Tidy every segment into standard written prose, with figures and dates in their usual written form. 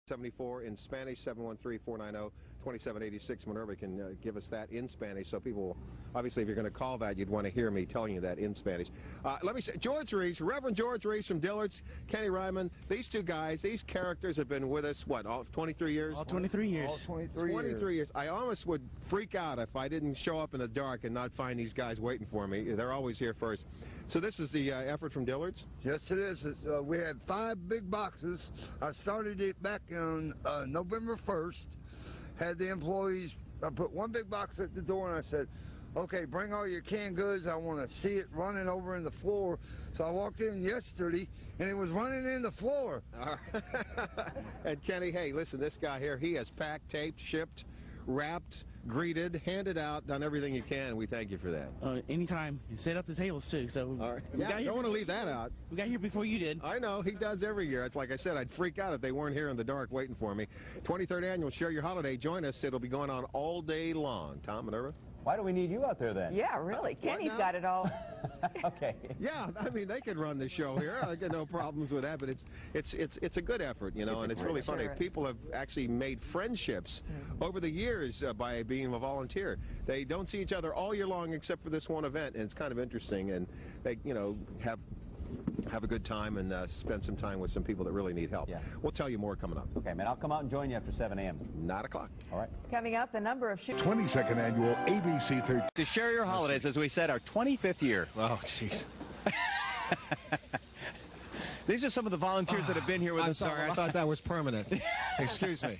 74 in Spanish, 713-490-2786. Minerva can give us that in Spanish, so people will, obviously, if you're going to call that, you'd want to hear me telling you that in Spanish. Let me say, George Reeves, Reverend George Reeves from Dillard's, Kenny Ryman, these two guys, these characters have been with us, what, all 23 years? All 23 years. All 23 years. I almost would freak out if I didn't show up in the dark and not find these guys waiting for me. They're always here first. So this is the effort from Dillard's? Yes, it is. We had 5 big boxes. I started it back on November 1st. Had the employees, I put 1 big box at the door and I said, okay, bring all your canned goods. I want to see it running over in the floor. So I walked in yesterday and it was running in the floor. And Kenny, hey, listen, this guy here, he has packed, taped, shipped, wrapped, greeted, handed out, done everything you can. We thank you for that. Anytime. You set up the tables, too. So all right. Yeah, don't want to leave that out. We got here before you did. I know. He does every year. It's like I said, I'd freak out if they weren't here in the dark waiting for me. 23rd Annual Share Your Holiday. Join us. It'll be going on all day long. Tom, Minerva? Why do we need you out there then? Yeah, really. Kenny's got it all. Okay. Yeah, I mean, they could run the show here. I got no problems with that, but it's a good effort, you know, and it's really funny. People have actually made friendships over the years by being a volunteer. They don't see each other all year long except for this one event, and it's kind of interesting, and they, you know, have a good time and spend some time with some people that really need help. Yeah. We'll tell you more coming up. Okay, man, I'll come out and join you after 7 a.m. 9 o'clock. All right. Coming up, the number of 22nd Annual ABC 13. To share your holidays, as we said, our 25th year. Oh, jeez. These are some of the volunteers that have been here with us. I'm sorry, I thought that was permanent. Excuse me.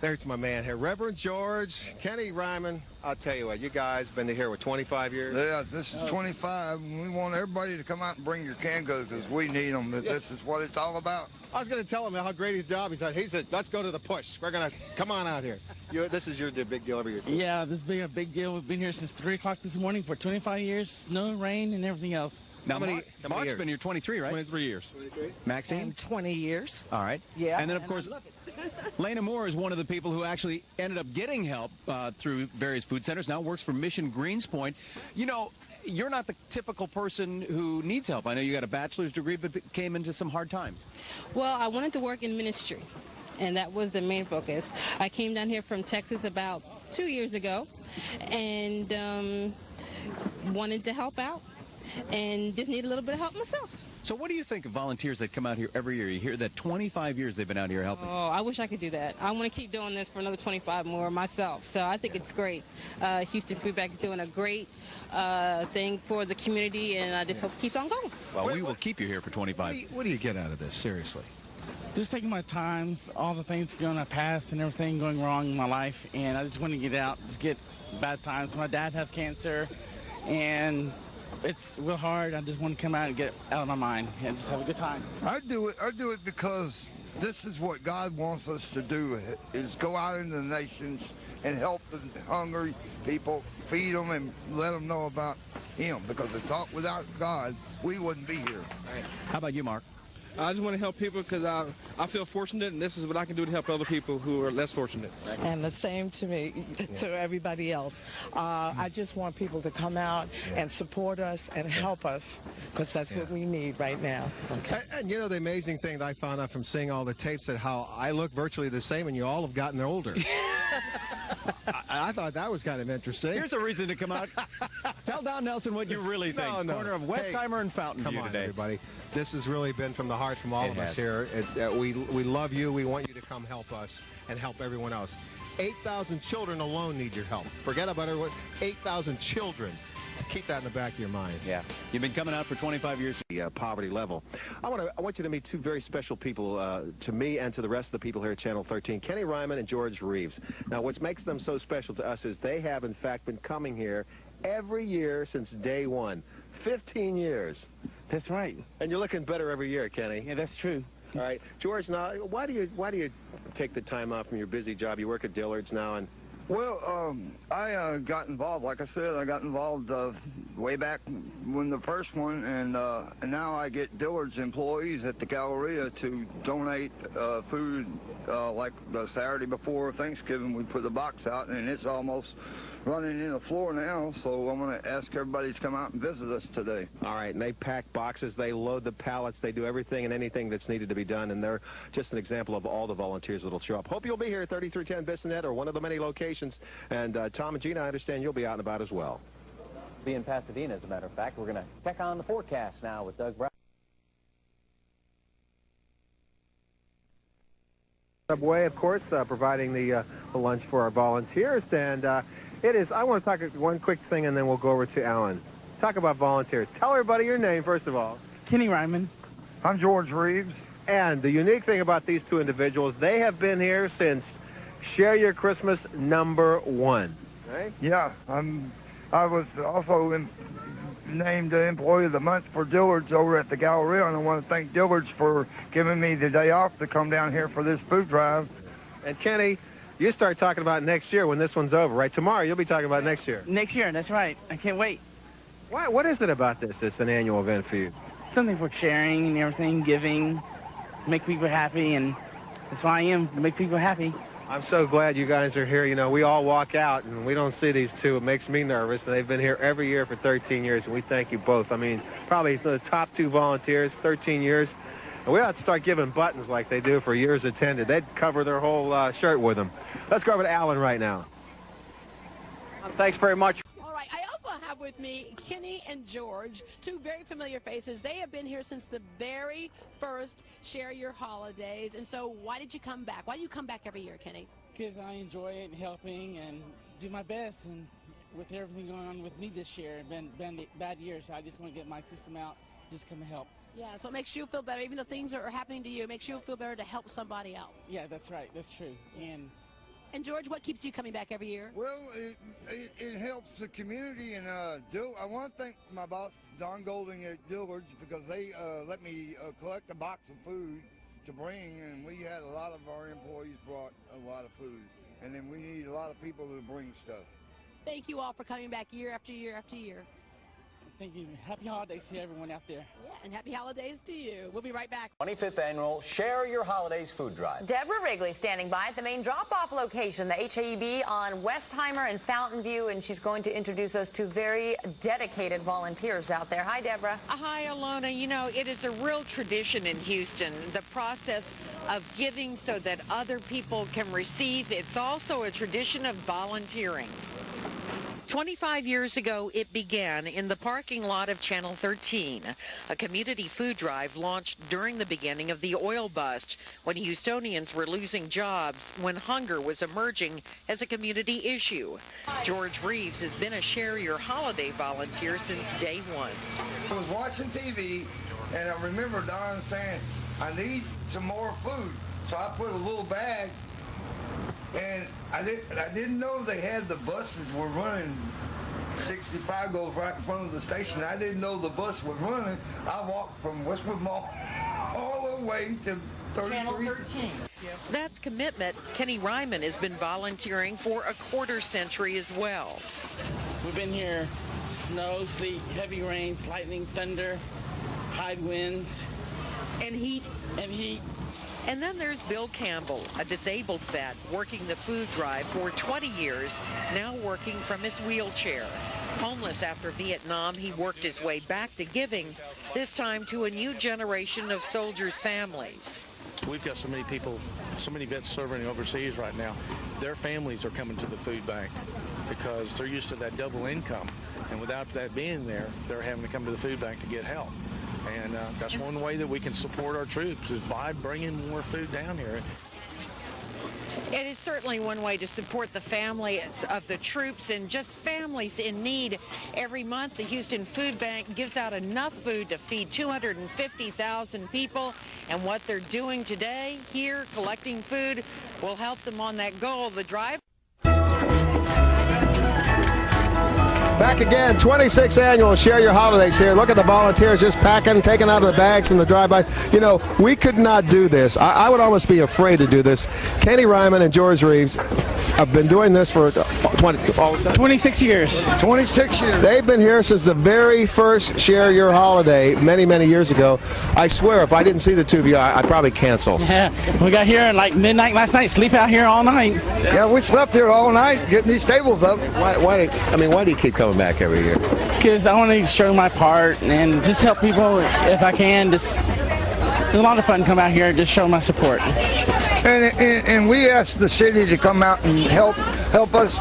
There's my man here, Reverend George, Kenny Ryman. I'll tell you what, you guys been here with 25 years? Yeah, this is 25. We want everybody to come out and bring your canned goods because we need them. This is what it's all about. I was going to tell him how great his job is. He said, let's go to the push. We're going to come on out here. This is your big deal every year. Yeah, this has been a big deal. We've been here since 3 o'clock this morning for 25 years. Snow, rain, and everything else. Now, how Mark's many been here 23, right? 23 years. 23? Maxine? 20 years. All right. Yeah. And then, of course, Lena Moore is one of the people who actually ended up getting help through various food centers, now works for Mission Greenspoint. You know, you're not the typical person who needs help. I know you got a bachelor's degree, but came into some hard times. Well, I wanted to work in ministry, and that was the main focus. I came down here from Texas about 2 years ago and wanted to help out and just need a little bit of help myself. So what do you think of volunteers that come out here every year? You hear that 25 years they've been out here helping. Oh, I wish I could do that. I want to keep doing this for another 25 more myself. So I think it's great. Houston Food Bank is doing a great thing for the community, and I just hope it keeps on going. Well, we will keep you here for 25. What do you get out of this, seriously? Just taking my times, all the things going to pass and everything going wrong in my life, and I just want to get out, just get bad times. My dad has cancer, and it's real hard. I just want to come out and get out of my mind and just have a good time. I do it because this is what God wants us to do, is go out into the nations and help the hungry people, feed them and let them know about him, because without God, we wouldn't be here. How about you, Mark? I just want to help people because I feel fortunate, and this is what I can do to help other people who are less fortunate. And the same to me, to everybody else. I just want people to come out and support us and help us, because that's what we need right now. Okay. And you know, the amazing thing that I found out from seeing all the tapes, that how I look virtually the same and you all have gotten older. I thought that was kind of interesting. Here's a reason to come out. Tell Don Nelson what you really think. Corner of Westheimer and Fountain View today. Everybody. This has really been from the heart from all of us here. We love you. We want you to come help us and help everyone else. 8,000 children alone need your help. Forget about it. 8,000 children. Keep that in the back of your mind. Yeah. You've been coming out for 25 years. The poverty level. I want you to meet 2 very special people to me and to the rest of the people here at Channel 13, Kenny Ryman and George Reeves. Now, what makes them so special to us is they have, in fact, been coming here every year since day one. 15 years. That's right. And you're looking better every year, Kenny. Yeah, that's true. All right. George, now, why do you take the time off from your busy job? You work at Dillard's now, and Well, I got involved, like I said, way back when the first one, and now I get Dillard's employees at the Galleria to donate food, like the Saturday before Thanksgiving. We put the box out, and it's almost running in the floor now, so I'm going to ask everybody to come out and visit us today. All right, and they pack boxes, they load the pallets, they do everything and anything that's needed to be done, and they're just an example of all the volunteers that'll show up. Hope you'll be here at 3310 Bissonnette or one of the many locations, and Tom and Gina, I understand you'll be out and about as well. Be in Pasadena, as a matter of fact. We're going to check on the forecast now with Doug Brown. Subway, of course, providing the lunch for our volunteers, and it is, I want to talk one quick thing and then we'll go over to Alan. Talk about volunteers. Tell everybody your name, first of all. Kenny Ryman. I'm George Reeves. And the unique thing about these two individuals, they have been here since Share Your Christmas #1. Right? Yeah, I was also named Employee of the Month for Dillard's over at the Galleria, and I want to thank Dillard's for giving me the day off to come down here for this food drive. And Kenny, you start talking about next year when this one's over, right? Tomorrow you'll be talking about next year. Next year, that's right. I can't wait. What is it about this that's an annual event for you? Something for sharing and everything, giving, make people happy, and that's why I am, to make people happy. I'm so glad you guys are here. You know, we all walk out and we don't see these two. It makes me nervous. And they've been here every year for 13 years, and we thank you both. I mean, probably the top two volunteers, 13 years. And we ought to start giving buttons like they do for years attended. They'd cover their whole shirt with them. Let's go over to Alan right now. Thanks very much. All right, I also have with me Kenny and George, two very familiar faces. They have been here since the very first Share Your Holidays. And so why did you come back? Why do you come back every year, Kenny? Because I enjoy it and helping and do my best. And with everything going on with me this year, it's been a bad year, so I just want to get my system out, just come and help. Yeah, so it makes you feel better. Even though things are happening to you, it makes you feel better to help somebody else. Yeah, that's right. That's true. And George, what keeps you coming back every year? Well, it helps the community, and I want to thank my boss, Don Golding at Dillard's, because they let me collect a box of food to bring, and we had a lot of our employees brought a lot of food, and then we need a lot of people to bring stuff. Thank you all for coming back year after year after year. Thank you. Happy holidays to everyone out there. Yeah, and happy holidays to you. We'll be right back. 25th Annual Share Your Holidays Food Drive. Deborah Wrigley standing by at the main drop-off location, the HAEB on Westheimer and Fountain View, and she's going to introduce us to very dedicated volunteers out there. Hi, Deborah. Hi, Alona. You know, it is a real tradition in Houston, the process of giving so that other people can receive. It's also a tradition of volunteering. 25 years ago, it began in the parking lot of Channel 13. A community food drive launched during the beginning of the oil bust, when Houstonians were losing jobs, when hunger was emerging as a community issue. George Reeves has been a Share Your Holiday volunteer since day one. I was watching TV, and I remember Don saying, I need some more food. So I put a little bag, and I didn't know they had the buses were running. 65 goes right in front of the station. I didn't know the bus was running. I walked from Westwood Mall all the way to 33. Channel 13. That's commitment. Kenny Ryman has been volunteering for a quarter-century as well. We've been here snow, sleet, heavy rains, lightning, thunder, high winds. And heat. And heat. And then there's Bill Campbell, a disabled vet working the food drive for 20 years, now working from his wheelchair. Homeless after Vietnam, he worked his way back to giving, this time to a new generation of soldiers' families. We've got so many people, so many vets serving overseas right now. Their families are coming to the food bank because they're used to that double income. And without that being there, they're having to come to the food bank to get help. And that's one way that we can support our troops is by bringing more food down here. It is certainly one way to support the families of the troops and just families in need. Every month, the Houston Food Bank gives out enough food to feed 250,000 people. And what they're doing today here, collecting food, will help them on that goal. The drive. Back again, 26th annual Share Your Holidays here. Look at the volunteers just packing, taking out of the bags in the drive-by. You know, we could not do this. I would almost be afraid to do this. Kenny Ryman and George Reeves have been doing this for 26 years. 26 years. They've been here since the very first Share Your Holiday many, many years ago. I swear, if I didn't see the two of you, I'd probably cancel. Yeah, we got here at like midnight last night, sleep out here all night. Yeah, we slept here all night getting these tables up. Why do you keep coming back every year? Because I want to show my part and just help people if I can. It's a lot of fun to come out here and just show my support. And we asked the city to come out and help us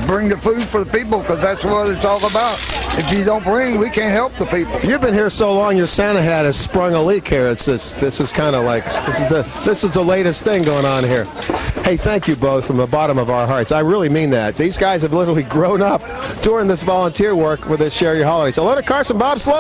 bring the food for the people, because that's what it's all about. If you don't bring, we can't help the people. You've been here so long, your Santa hat has sprung a leak here. This is kind of like this is the latest thing going on here. Hey, thank you both from the bottom of our hearts. I really mean that. These guys have literally grown up during this volunteer work with this Share Your Holiday. So let it Carson Bob Slow.